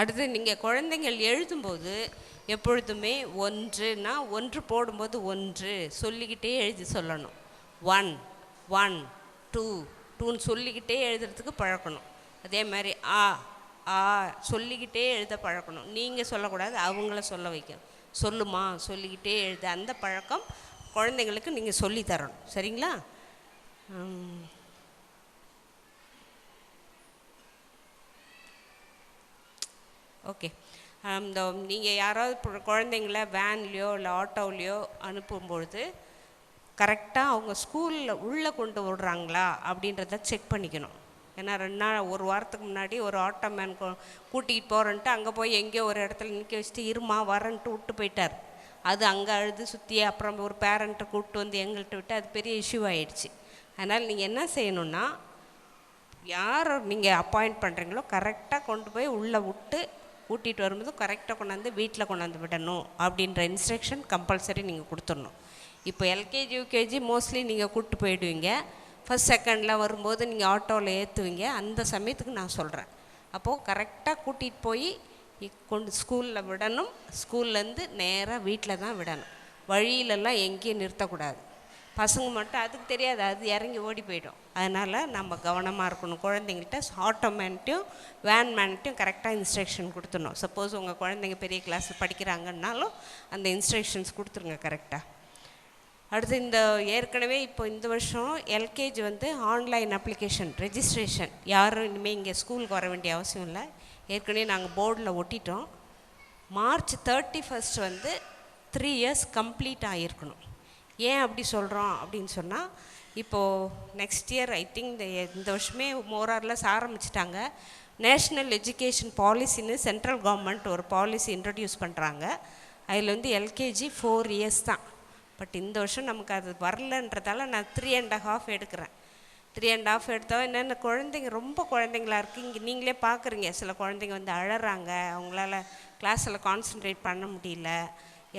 அடுத்து நீங்கள் குழந்தைங்கள் எழுதும்போது எப்பொழுதுமே ஒன்று போடும்போது 1 சொல்லிக்கிட்டே எழுதி சொல்லணும். 1 1 2 2ன்னு சொல்லிக்கிட்டே எழுதுறதுக்கு பழக்கணும். அதே மாதிரி ஆ சொல்லிக்கிட்டே எழுத பழக்கணும். நீங்கள் சொல்லக்கூடாது, அவங்கள சொல்ல வைக்கணும். சொல்லுமா சொல்லிக்கிட்டே எழுத அந்த பழக்கம் குழந்தைங்களுக்கு நீங்கள் சொல்லித்தரணும். சரிங்களா? ஓகே. இந்த நீங்கள் யாராவது குழந்தைங்கள வேன்லேயோ இல்லை ஆட்டோவிலையோ அனுப்பும்பொழுது கரெக்டாக அவங்க ஸ்கூலில் உள்ளே கொண்டு விடுறாங்களா அப்படின்றத செக் பண்ணிக்கணும். ஏன்னா 2 நாள் ஒரு வாரத்துக்கு முன்னாடி ஒரு ஆட்டோ மேன் கூட்டிகிட்டு போகிறேன்ட்டு அங்கே போய் எங்கேயோ ஒரு இடத்துல நிற்க வச்சுட்டு இருமா வரன்ட்டு விட்டு போயிட்டார். அது அங்கே அழுது சுற்றி அப்புறம் ஒரு பேரண்ட்டை கூப்பிட்டு வந்து எங்கள்கிட்ட விட்டு அது பெரிய இஷ்யூ ஆகிடுச்சு. அதனால் நீங்கள் என்ன செய்யணுன்னா, யார் நீங்கள் அப்பாயிண்ட் பண்ணுறீங்களோ கரெக்டாக கொண்டு போய் உள்ளே விட்டு கூட்டிகிட்டு வரும்போது கரெக்டாக கொண்டாந்து வீட்டில் கொண்டாந்து விடணும் அப்படின்ற இன்ஸ்ட்ரக்ஷன் கம்பல்சரி நீங்கள் கொடுத்துடணும். இப்போ எல்கேஜி யூகேஜி மோஸ்ட்லி நீங்கள் கூப்பிட்டு போயிடுவீங்க. ஃபஸ்ட் செகண்டில் வரும்போது நீங்கள் ஆட்டோவில் ஏற்றுவீங்க. அந்த சமயத்துக்கு நான் சொல்கிறேன். அப்போது கரெக்டாக கூட்டிகிட்டு போய் கொண்டு ஸ்கூலில் விடணும். ஸ்கூல்லேருந்து நேராக வீட்டில் தான் விடணும். வழியிலெல்லாம் எங்கேயும் நிறுத்தக்கூடாது. பசங்க மட்டும் அதுக்கு தெரியாது, அது இறங்கி ஓடி போய்டும். அதனால் நம்ம கவனமாக இருக்கணும். குழந்தைங்கள்ட்ட ஆட்டோ மேன்ட்டையும் வேன் மேன்ட்டையும் கரெக்டாக இன்ஸ்ட்ரக்ஷன் கொடுத்துடணும். சப்போஸ் உங்கள் குழந்தைங்க பெரிய கிளாஸில் படிக்கிறாங்கன்னாலும் அந்த இன்ஸ்ட்ரக்ஷன்ஸ் கொடுத்துருங்க கரெக்டாக. அடுத்து ஏற்கனவே இப்போ இந்த வருஷம் எல்கேஜி ஆன்லைன் அப்ளிகேஷன் ரெஜிஸ்ட்ரேஷன் யாரும் இனிமேல் இங்கே ஸ்கூலுக்கு வர வேண்டிய அவசியம் இல்லை. ஏற்கனவே நாங்கள் போர்டில் ஒட்டிட்டோம். மார்ச் 31 3 years கம்ப்ளீட் ஆகிருக்கணும். ஏன் அப்படி சொல்கிறோம் அப்படின்னு சொன்னால், இப்போது நெக்ஸ்ட் இயர் ஐ திங்க் இந்த வருஷமே மோரார்லெஸ் ஆரம்பிச்சிட்டாங்க. நேஷ்னல் எஜுகேஷன் பாலிசின்னு சென்ட்ரல் கவர்மெண்ட் ஒரு பாலிசி இன்ட்ரடியூஸ் பண்ணுறாங்க. அதில் எல்கேஜி 4 years தான். பட் இந்த வருஷம் நமக்கு அது வரலன்றதால நான் 3.5 எடுக்கிறேன். 3.5 எடுத்தால் என்னென்ன குழந்தைங்க ரொம்ப குழந்தைங்களா இருக்குது. இங்கே நீங்களே பார்க்குறீங்க, சில குழந்தைங்க அழறாங்க, அவங்களால கிளாஸில் கான்சன்ட்ரேட் பண்ண முடியல.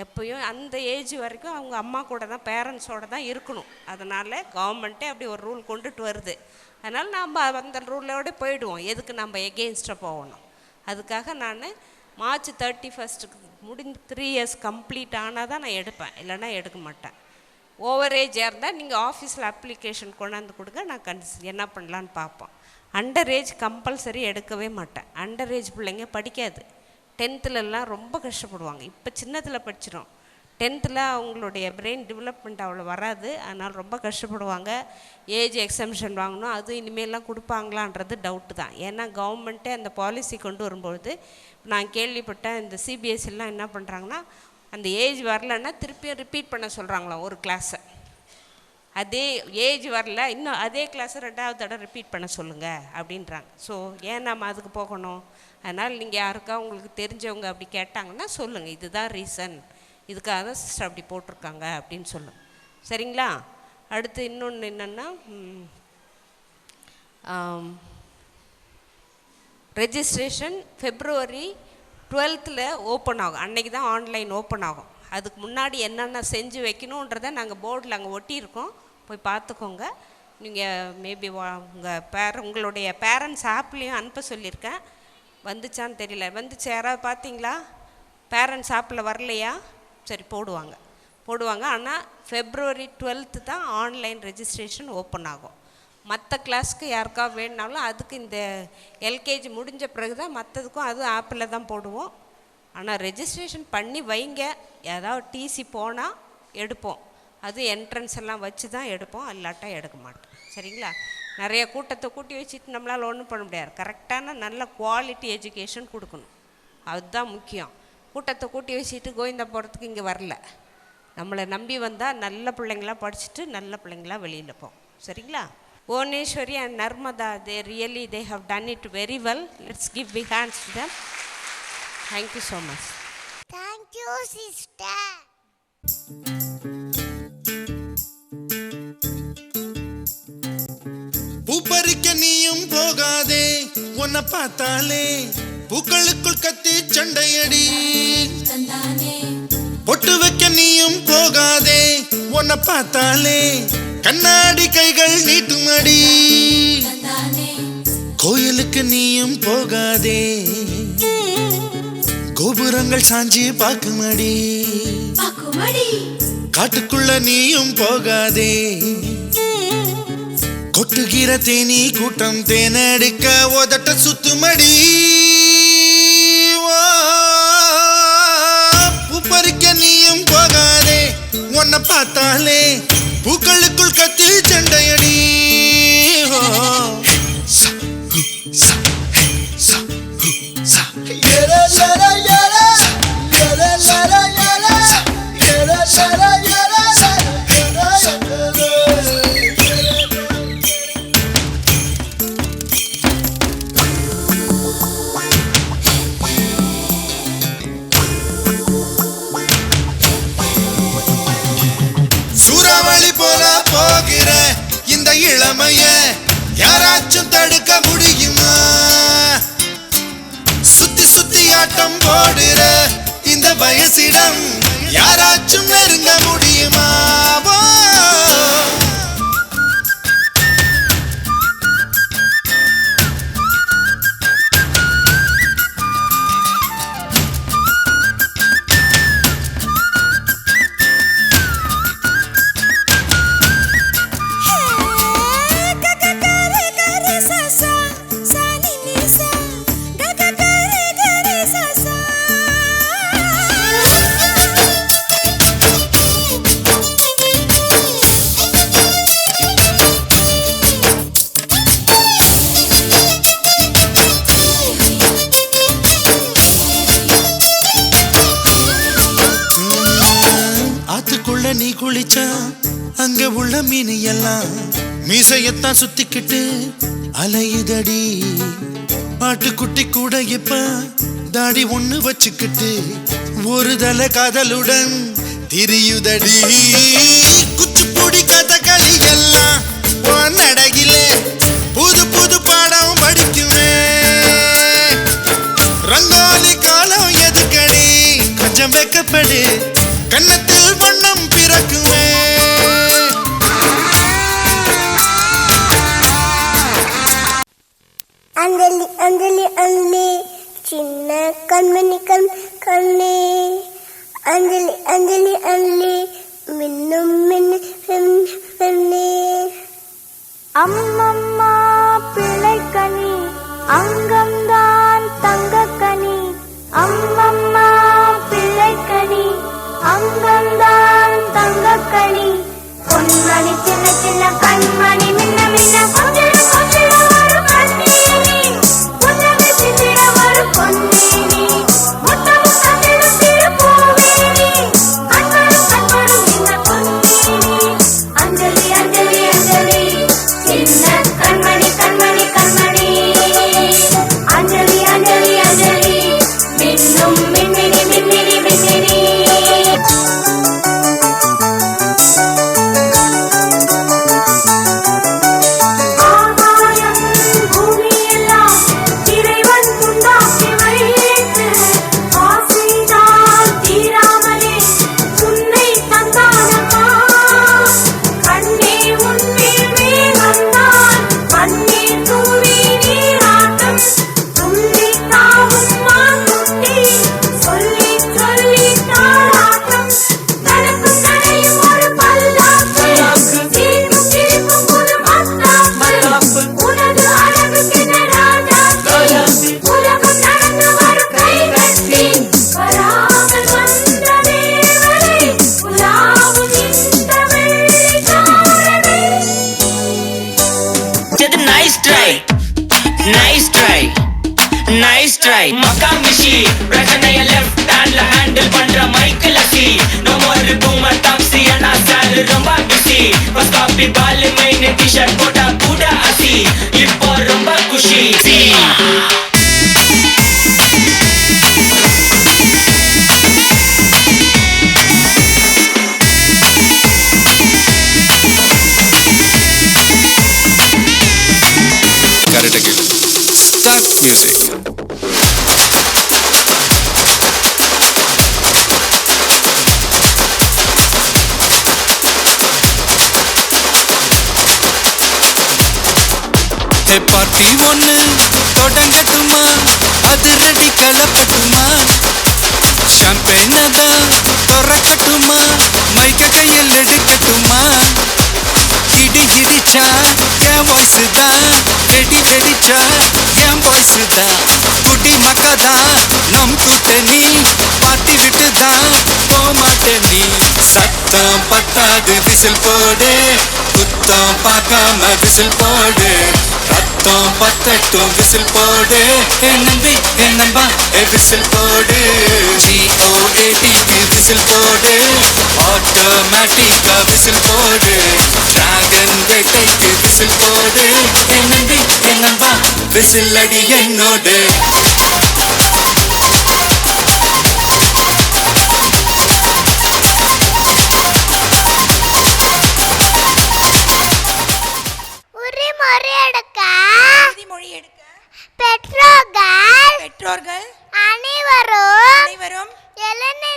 எப்பயும் அந்த ஏஜ் வரைக்கும் அவங்க அம்மா கூட தான், பேரண்ட்ஸோடு தான் இருக்கணும். அதனால் கவர்மெண்ட்டே அப்படி ஒரு ரூல் கொண்டுட்டு வருது. அதனால் நம்ம அந்த ரூலோடு போயிடுவோம். எதுக்கு நம்ம எகெயின்ஸ்டாக போகணும்? அதுக்காக நான் மார்ச் 31 முடிஞ்சு 3 இயர்ஸ் கம்ப்ளீட் ஆனால் தான் நான் எடுப்பேன், இல்லைன்னா எடுக்க மாட்டேன். ஓவர் ஏஜாக இருந்தால் நீங்கள் ஆஃபீஸில் அப்ளிகேஷன் கொண்டாந்து கொடுங்க, நான் என்ன பண்ணலான்னு பார்ப்போம். அண்டர் ஏஜ் கம்பல்சரி எடுக்கவே மாட்டேன். அண்டர் ஏஜ் பிள்ளைங்க படிக்காது. 10th ரொம்ப கஷ்டப்படுவாங்க. இப்போ சின்னத்தில் படிச்சிடும். 10th அவங்களுடைய பிரெயின் டெவலப்மெண்ட் அவ்வளோ வராது. அதனால் ரொம்ப கஷ்டப்படுவாங்க. ஏஜ் எக்ஸம்ஷன் வாங்கணும், அது இனிமேலாம் கொடுப்பாங்களான்றது டவுட்டு தான். ஏன்னா கவர்மெண்ட்டே அந்த பாலிசி கொண்டு வரும்பொழுது நான் கேள்விப்பட்டேன், இந்த சிபிஎஸ்சிலாம் என்ன பண்ணுறாங்கன்னா, அந்த ஏஜ் வரலன்னா திருப்பியும் ரிப்பீட் பண்ண சொல்கிறாங்களாம் ஒரு கிளாஸை. அதே ஏஜ் வரல, இன்னும் அதே கிளாஸை 2வது தடவை ரிப்பீட் பண்ண சொல்லுங்கள் அப்படின்றாங்க. ஸோ ஏன் நம்ம அதுக்கு போகணும்? அதனால் நீங்கள் யாருக்கா உங்களுக்கு தெரிஞ்சவங்க அப்படி கேட்டாங்கன்னா சொல்லுங்கள், இதுதான் ரீசன், இதுக்காக தான் சிஸ்டர் அப்படி போட்டிருக்காங்க அப்படின்னு சொல்லுங்கள். சரிங்களா? அடுத்து இன்னொன்று என்னென்னா, ரெஜிஸ்ட்ரேஷன் February 12th ஓப்பன் ஆகும். அன்றைக்கி தான் ஆன்லைன் ஓப்பன் ஆகும். அதுக்கு முன்னாடி என்னென்ன செஞ்சு வைக்கணுன்றதை நாங்கள் போர்டில் அங்கே ஒட்டியிருக்கோம், போய் பார்த்துக்கோங்க. நீங்கள் மேபி உங்களுடைய பேரண்ட்ஸ் ஆப்லேயும் அனுப்ப சொல்லியிருக்கேன். வந்துச்சான்னு தெரியல. வந்துச்சு, யாராவது பார்த்தீங்களா? பேரண்ட்ஸ் ஆப்பில் வரலையா? சரி, போடுவாங்க. ஆனால் February 12th தான் ஆன்லைன் ரெஜிஸ்ட்ரேஷன் ஓப்பன் ஆகும். மற்ற கிளாஸ்க்கு யாருக்கா வேணுனாலும் அதுக்கு இந்த எல்கேஜி முடிஞ்ச பிறகு தான் மற்றதுக்கும் அதுவும் ஆப்பில் தான் போடுவோம். ஆனால் ரெஜிஸ்ட்ரேஷன் பண்ணி வைங்க. ஏதாவது டிசி போனால் எடுப்போம், அது என்ட்ரன்ஸ் எல்லாம் வச்சு தான் எடுப்போம், இல்லாட்டா எடுக்க மாட்டோம். சரிங்களா? நிறைய கூட்டத்தை கூட்டி வச்சுட்டு நம்மளால் ஒன்றும் பண்ண முடியாது. கரெக்டான நல்ல குவாலிட்டி எஜுகேஷன் கொடுக்கணும், அதுதான் முக்கியம். கூட்டத்தை கூட்டி வச்சுட்டு கோவிந்தா போகிறதுக்கு இங்கே வரல. நம்மளை நம்பி வந்தால் நல்ல பிள்ளைங்களாக படிச்சுட்டு நல்ல பிள்ளைங்களாக வெளியில் போகும். சரிங்களா? Bhuvaneshwari and Narmada, they have done it very well. Let's give big hands to them. Thank you so much. Thank you, sister. பூப்பறிக்க நீயும் போகாதே, உன்னை பார்த்தாலே பூக்களுக்குள் கத்தி சண்டையடி. பொட்டு வைக்க நீயும் போகாதே, உன்னை பார்த்தாலே கண்ணாடி கைகள் நீட்டுமடி. கோயிலுக்கு நீயும் போகாதே, கோபுரங்கள் சாஞ்சி பாக்குமடி. காட்டுக்குள்ள நீயும் போகாதே, கொட்டுகிற தேனி கூட்டம் தேனடிக்க உதட்ட சுத்துமடி. பூப்பறிக்க நீயும் போகாதே, உன்னை பார்த்தாலே பூக்களுக்குள் கத்தி சண்டையடி. சூறாவளி போல போகிற இந்த இளமைய யாராச்சும் தடுக்க முடியுமா? சுத்தி சுத்தி ஆட்டம் போடுற இந்த வயசிடம் யாராச்சும் நெருங்க முடியுமா? நீ குளிச்சா அங்க உள்ள மீன் எல்லாம் மீசையத்தான் சுத்திக்கிட்டு அலையுதடி. ஆட்டுக்குட்டி கூட இப்ப தாடி ஒண்ணு வச்சுக்கிட்டு ஒரு தலை காதலுடன் திரியுதடி. குச்சிப்புடி கதகளி எல்லாம் நடையிலே புது புது பாடம் படிக்குமே. ரங்கோலி காலம் எதுக்கடி, கொஞ்சம் வெக்கப்படு, கன்னத்தில் வண்ணம் பிறக்குமே. அஞ்சலி அஞ்சலி அஞ்சலி சின்ன கண்மணி கண்ணே அஞ்சலி அஞ்சலி அஞ்சலி மின்னும் மின்னே. அம்மம்மா பிள்ளைக்கனி அங்கம்தான் தங்கக்கனி. அம்மம்மா பிள்ளைக்கனி அங்கம்தான் தங்கக்கனி. பொன்மணி சின்ன சின்ன கண்மணி மின்ன மின்ன கொஞ்சம் கொஞ்சம் வரும் கண்ணீனி. புன்னகை சிந்திட வரும் பொன்னீனி. முத்தம் தந்திட சிறு பூவேனி. கண்மணம் கண்மணம் இந்த பொன்னீனி. அஞ்சலி அஞ்சலி அஞ்சலி சின்ன கண்மணி கண்மணி கண்மணி. அஞ்சலி அஞ்சலி அஞ்சலி மின்னும் மின்மினி மின்மினி மின்மினி. ஆகாயம் பூமியெல்லாம் இறைவன் உண்டாக்கி வைத்து ஆசைதான் தீராமலே உன்னை தந்தானம்மா. கண்ணே உன்மேல் மேகம்தான் பன்னீர் தூவி நீராட்டம். துள்ளி தாவும் மான்குட்டி சொல்லி சொல்லி தாளாட்டம். நடக்கும் நடையும் ஒரு பல்லாக்கு. சிரிக்கும் சிரிப்பும் ஒரு மத்தாப்பு. உனது அழகுக்கென ராஜாத்தி. உலகம் நடந்து வரும் கைகட்டி. வராமல் வந்த தேவதை உலாவும் இந்த வெள்ளிக்காரனை. Nice try, nice try, nice try. Makamishi, பிரச்சனைய left handல handle பண்ற மைக்கேல் அசி. No more boomer taxi and sir ரொம்ப busy. First copy ball main t-shirt போட்டா கூட அசி. இப்போ ரொம்ப குஷி. கரெக்டா கேளு. Start music. பார்ட்டி ஒண்ணு தொடங்கட்டுமா, அது ரெடி கலப்பட்டுமா, ஷாம்பெயினை தான் திறக்கட்டுமா, மைக்க கையில் எடுக்கட்டுமா. இடி இடிச்சா என் வாய்ஸ் தான், வெடி வெடிச்சா என் வாய்ஸ் தான். குடி மக்கதான் நம் கூட்டணி, பாத்தி விட்டு தான் போமாட்டேன் நீ. சத்தம் பத்தாது விசில் போடு, குத்தம் பார்க்காம விசில் போடு. ரத்தம் பத்தட்டும் விசில் போடு, என் நம்பி என் நம்பா விசில் போடு. GOATக்கு விசில் போடு, ஆட்டோமேட்டிக்கா விசில் போடு. டிராகன் வேட்டைக்கு விசில் போடு, என் நம்பி என் நம்பா விசில் அடி என்னோடு. பெற்றோர்கள் அனைவரும் எழுந்து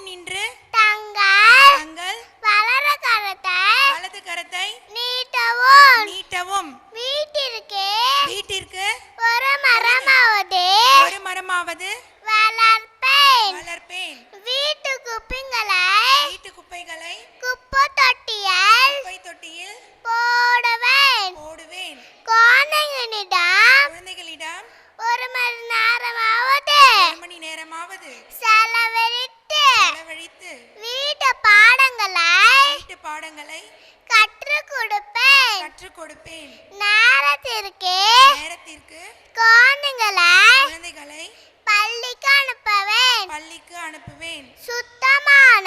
நின்று தங்கள் வலது கரத்தை நீட்டவும். வீட்டிற்கு ஒரு மரமாவது வளர்ப்பேன். வீட்டு குப்பைகளை குப்பை தொட்டியில் போடுவேன். குழந்தைகளிடம் ஒரு மணி நேரமாவது செலவழித்து வீட்டு பாடங்களை கற்றுக் கொடுப்பேன். நேரத்திற்கு குழந்தைகளை பள்ளிக்கு அனுப்புவேன். சுத்தமான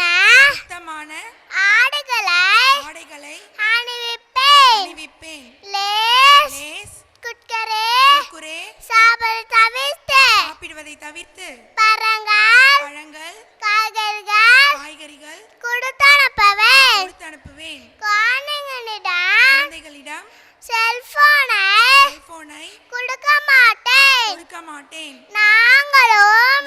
ஆடைகளை அணிவிப்பேன். லேஸ் குர்குரே சாப்பிடுவதை தவிர்த்து பழங்கள் காய்கறிகள் கொடுத்து அனுப்புவேன். குழந்தைகளிடம் செல்போனை கொடுக்க மாட்டேன். நாங்களும்